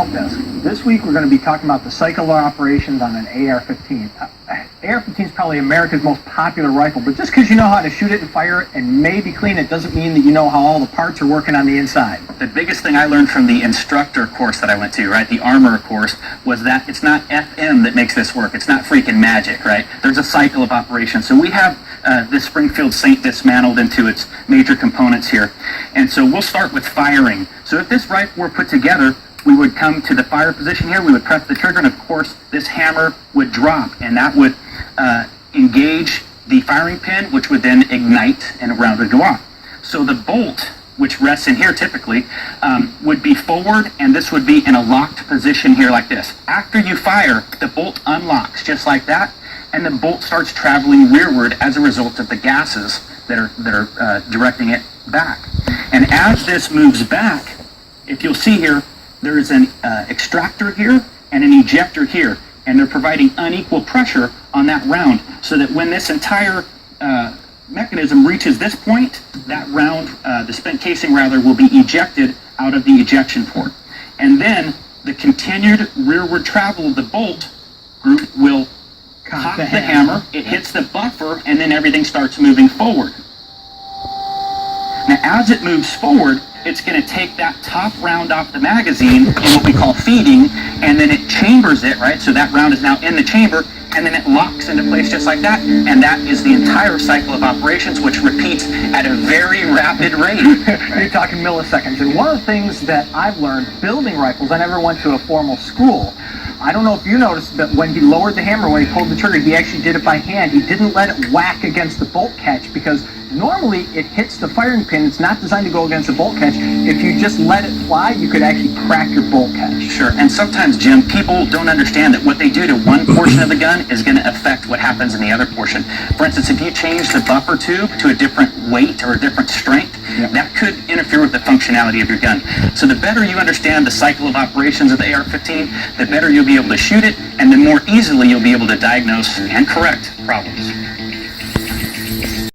help desk. This week we're going to be talking about the cycle of operations on an AR-15. AR-15 is probably America's most popular rifle, but just because you know how to shoot it and fire it and maybe clean it doesn't mean that you know how all the parts are working on the inside. The biggest thing I learned from the instructor course that I went to, right, the armor course, was that it's not FM that makes this work. It's not freaking magic, right? There's a cycle of operations. So we have this Springfield Saint dismantled into its major components here. And so we'll start with firing. So if this rifle were put together, we would come to the fire position here, we would press the trigger, and of course this hammer would drop, and that would engage the firing pin, which would then ignite and a round would go off. So the bolt, which rests in here typically, would be forward, and this would be in a locked position here like this. After you fire, the bolt unlocks just like that, and the bolt starts traveling rearward as a result of the gases that are directing it back. And as this moves back, if you'll see here, there is an extractor here and an ejector here, and they're providing unequal pressure on that round, so that when this entire mechanism reaches this point, that round, the spent casing rather, will be ejected out of the ejection port. And then the continued rearward travel of the bolt group will cock the hammer, it hits the buffer, and then everything starts moving forward. Now as it moves forward, it's going to take that top round off the magazine in what we call feeding, and then it chambers it, right? So that round is now in the chamber, and then it locks into place just like that, and that is the entire cycle of operations, which repeats at a very rapid rate. You're talking milliseconds. And one of the things that I've learned building rifles, I never went to a formal school. I don't know if you noticed, but when he lowered the hammer, when he pulled the trigger, he actually did it by hand. He didn't let it whack against the bolt catch, because normally it hits the firing pin. It's not designed to go against the bolt catch. If you just let it fly, you could actually crack your bolt catch. Sure, and sometimes, Jim, people don't understand that what they do to one portion of the gun is going to affect what happens in the other portion. For instance, if you change the buffer tube to a different weight or a different strength, that could interfere with the functionality of your gun. So the better you understand the cycle of operations of the AR-15, the better you'll be able to shoot it, and the more easily you'll be able to diagnose and correct problems.